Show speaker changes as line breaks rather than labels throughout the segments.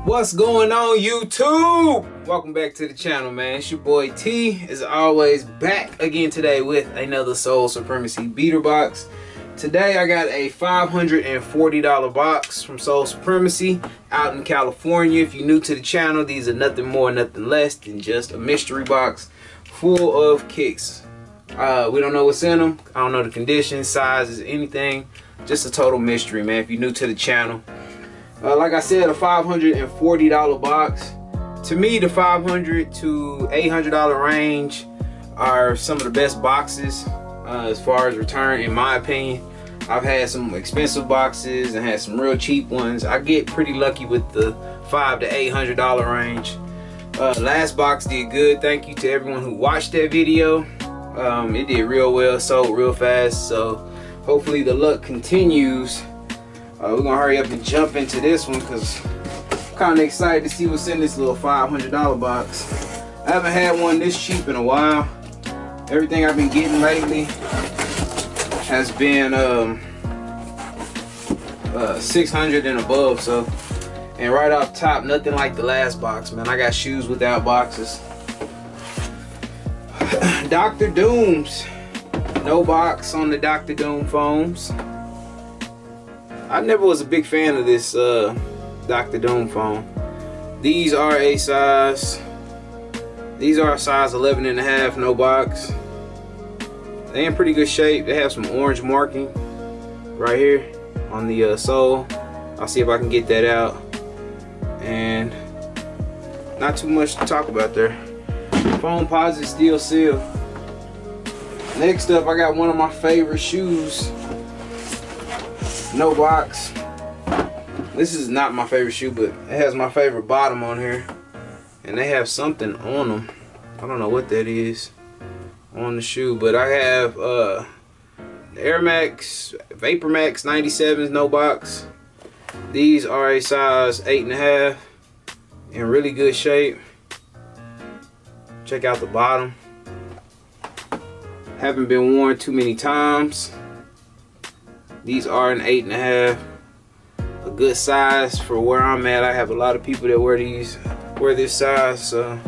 What's going on, YouTube? Welcome back to the channel, man. It's your boy T, as always, back again today with another Soul Supremacy beater box. Today I got a $540 box from Soul Supremacy out in California. If you're new to the channel, these are nothing more, nothing less than just a mystery box full of kicks. We don't know what's in them. I don't know the condition, sizes, anything. Just a total mystery, man, if you're new to the channel. Like I said, a $540 box. To me, the $500 to $800 range are some of the best boxes as far as return, in my opinion. I've had some expensive boxes and had some real cheap ones. I get pretty lucky with the $500 to $800 range. Last box did good. Thank you to everyone who watched that video. It did real well, sold real fast, so hopefully the luck continues. We're gonna hurry up and jump into this one because I'm kind of excited to see what's in this little $500 box. I haven't had one this cheap in a while. Everything I've been getting lately has been $600 and above. So, and right off top, nothing like the last box, man. I got shoes without boxes. Dr. Doom's, no box on the Dr. Doom foams. I never was a big fan of this Dr. Doom foam. These are a size 11 and a half, no box. They in pretty good shape. They have some orange marking right here on the sole. I'll see if I can get that out. And not too much to talk about there. Foam posit steel seal. Next up, I got one of my favorite shoes. No box. This is not my favorite shoe, but it has my favorite bottom on here, and they have something on them. I don't know what that is on the shoe, but I have the Air Max Vapor Max 97s, no box. These are a size 8.5 in really good shape. Check out the bottom. Haven't been worn too many times. These are an 8.5, a good size for where I'm at. I have a lot of people that wear this size, so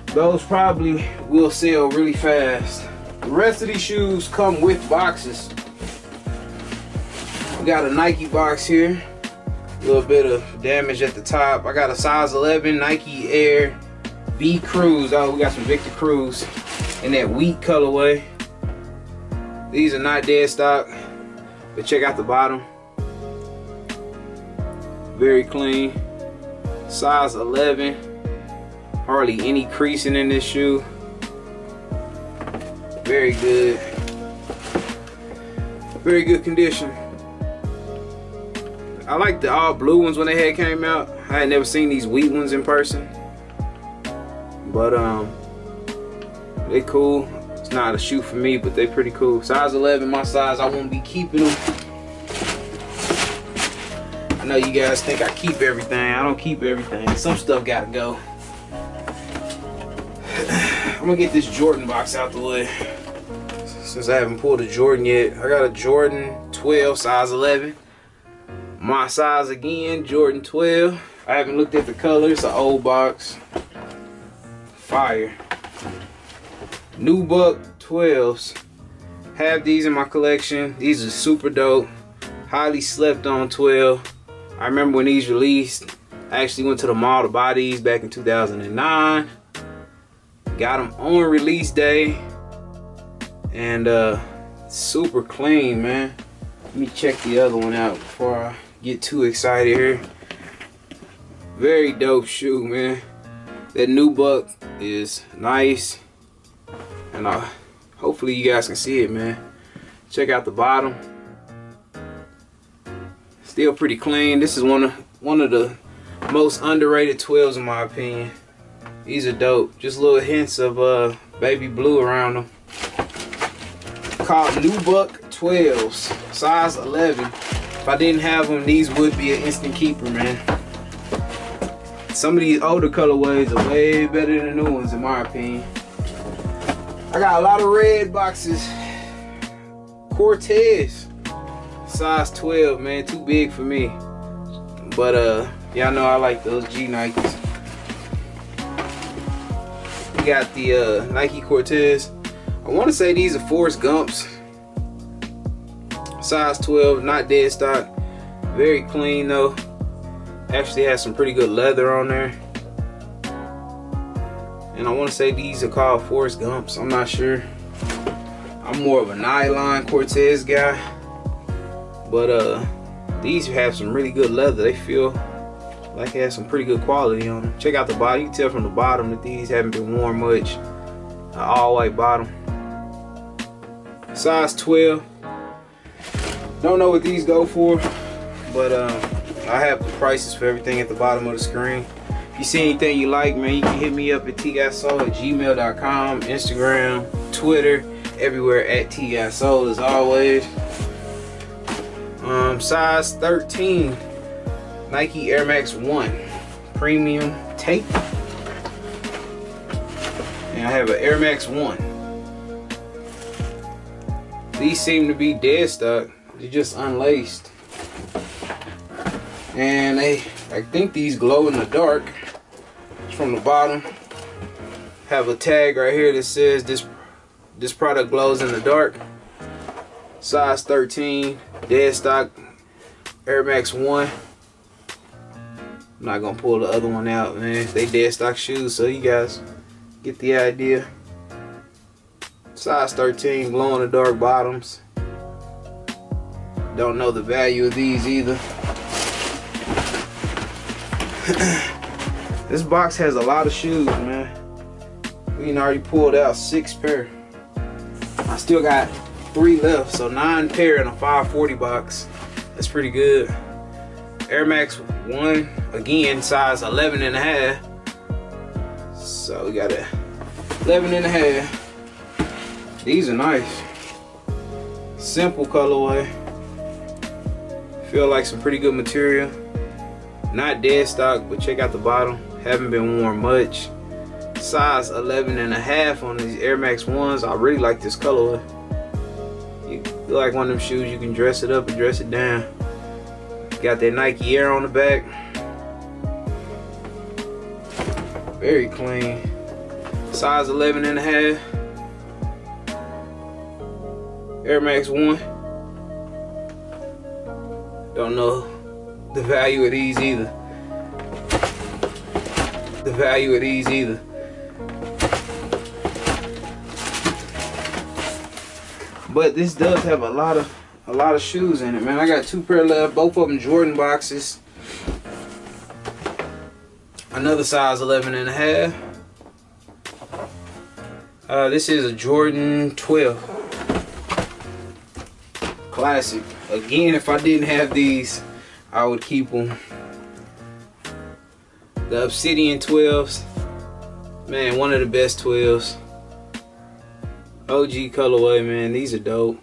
those probably will sell really fast. The rest of these shoes come with boxes. We got a Nike box here, a little bit of damage at the top. I got a size 11 Nike Air V CRUZE. Oh, we got some Victor CRUZE in that wheat colorway. These are not dead stock. But check out the bottom. Very clean. Size 11. Hardly any creasing in this shoe. Very good. Very good condition. I like the all blue ones when they came out. I had never seen these wheat ones in person. But they cool. It's not a shoe for me, but they pretty cool. Size 11, my size. I won't be keeping them. I know you guys think I keep everything. I don't keep everything. Some stuff gotta go. I'm gonna get this Jordan box out the way, since I haven't pulled a Jordan yet. I got a Jordan 12, size 11. My size again, Jordan 12. I haven't looked at the color. It's an old box. Fire. NUBUCK 12s. Have these in my collection. These are super dope. Highly slept on 12. I remember when these released. I actually went to the mall to buy these back in 2009. Got them on release day. And super clean, man. Let me check the other one out before I get too excited here. Very dope shoe, man. That NUBUCK is nice. And hopefully you guys can see it, man. Check out the bottom. Still pretty clean. This is one of the most underrated 12s in my opinion. These are dope. Just little hints of baby blue around them. Called NUBUCK 12s, size 11. If I didn't have them, these would be an instant keeper, man. Some of these older colorways are way better than the new ones in my opinion. I got a lot of red boxes. CORTEZ, size 12, man, too big for me. But Y'all know I like those G Nikes. We got the Nike Cortez. I want to say these are Forrest Gumps. Size 12, not dead stock. Very clean though. Actually has some pretty good leather on there. And I want to say these are called Forrest Gumps. I'm not sure. I'm more of a nylon Cortez guy. But these have some really good leather. They feel like they have some pretty good quality on them. Check out the bottom. You can tell from the bottom that these haven't been worn much. An all white bottom. Size 12. Don't know what these go for, but I have the prices for everything at the bottom of the screen. If you see anything you like, man, you can hit me up at TGOTSOLE@gmail.com, Instagram, Twitter, everywhere at TGOTSOLE as always. Size 13, Nike Air Max 1 premium tape. And I have an Air Max 1. These seem to be dead stock. They're just unlaced. And I think these glow in the dark. From the bottom, have a tag right here that says this product glows in the dark. Size 13, dead stock Air Max 1. I'm not gonna pull the other one out, man. They dead stock shoes, so you guys get the idea. Size 13, glow in the dark bottoms. Don't know the value of these either. This box has a lot of shoes, man. We already pulled out 6 pair. I still got 3 left, so 9 pair in a 540 box. That's pretty good. Air Max 1, again, size 11 and a half. So we got a 11 and a half. These are nice. Simple colorway. Feel like some pretty good material. Not dead stock, but check out the bottom. Haven't been worn much. Size 11 and a half on these Air Max 1s. I really like this colorway. You feel like one of them shoes you can dress it up and dress it down. Got that Nike Air on the back. Very clean. Size 11 and a half. Air Max 1. Don't know the value of these either. But this does have a lot of shoes in it, man. I got 2 pair left, both of them Jordan boxes. Another size 11 and a half. This is a Jordan 12 classic. Again, if I didn't have these, I would keep them. The Obsidian 12s, man, one of the best 12s. OG colorway, man. These are dope.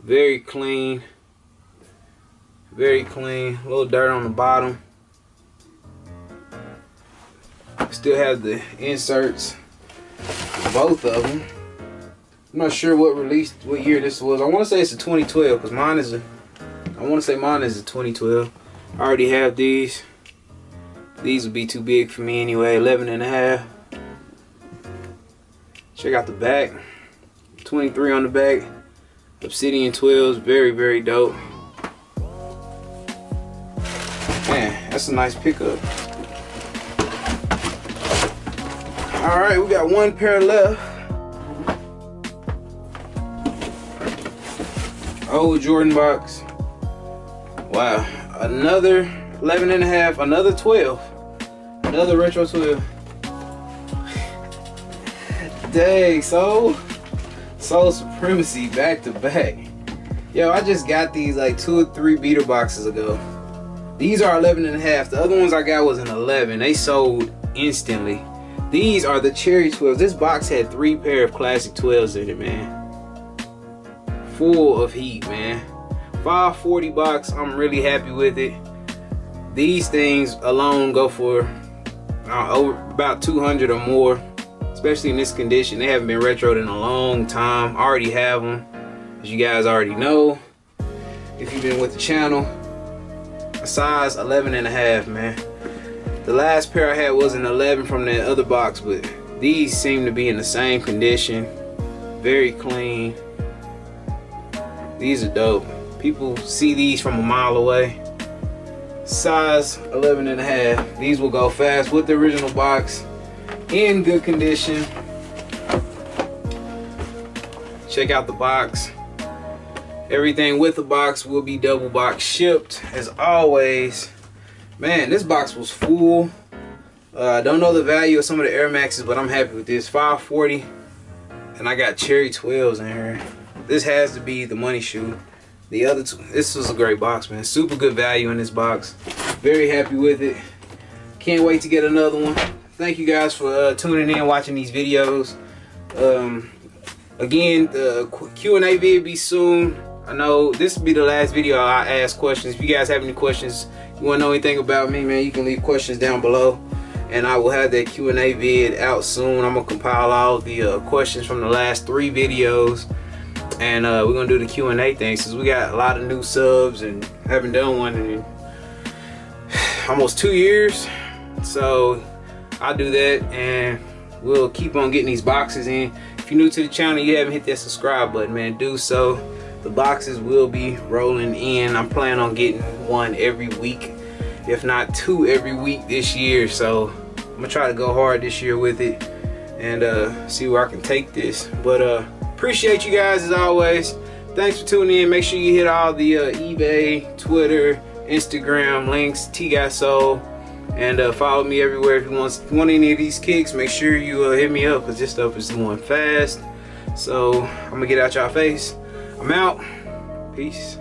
Very clean. Very clean. A little dirt on the bottom. Still have the inserts. Both of them. I'm not sure what year this was. I want to say it's a 2012 because mine is I want to say mine is a 2012. I already have these. These would be too big for me anyway. 11 and a half. Check out the back. 23 on the back. Obsidian 12s. Very, very dope. Man, that's a nice pickup. Alright, we got 1 pair left. Old Jordan box. Wow. Another 11 and a half. Another 12. Another retro 12. Dang, Soul Supremacy back to back. Yo, I just got these like 2 or 3 beater boxes ago. These are 11 and a half. The other ones I got was an 11. They sold instantly. These are the Cherry 12s. This box had 3 pair of classic 12s in it, man. Full of heat, man. 540 box. I'm really happy with it. These things alone go for about 200 or more, especially in this condition. They haven't been retroed in a long time. I already have them, as you guys already know if you've been with the channel. a size 11.5, man. The last pair I had was an 11 from that other box, but these seem to be in the same condition. Very clean. These are dope. People see these from a mile away. Size 11.5. These will go fast with the original box, in good condition. Check out the box. Everything with the box will be double box shipped as always. Man, this box was full. I don't know the value of some of the Air Maxes, but I'm happy with this. $540, and I got cherry 12s in here. This has to be the money shoe. The other two, this was a great box, man. Super good value in this box. Very happy with it. Can't wait to get another one. Thank you guys for tuning in, watching these videos. Again, the Q&A vid be soon. I know this will be the last video I ask questions. If you guys have any questions, you want to know anything about me, man, you can leave questions down below, and I will have that Q&A vid out soon. I'm gonna compile all the questions from the last 3 videos, and we're gonna do the Q&A thing since we got a lot of new subs and haven't done one in almost 2 years. So I'll do that, and we'll keep on getting these boxes in. If you're new to the channel, you haven't hit that subscribe button, man, do so. The boxes will be rolling in. I'm planning on getting one every week, if not 2 every week this year. So I'm gonna try to go hard this year with it and see where I can take this. But appreciate you guys as always. Thanks for tuning in. Make sure you hit all the eBay, Twitter, Instagram links, TGOTSOLE, and follow me everywhere. If you want any of these kicks, make sure you hit me up, because this stuff is going fast. So I'm gonna get out y'all face. I'm out. Peace.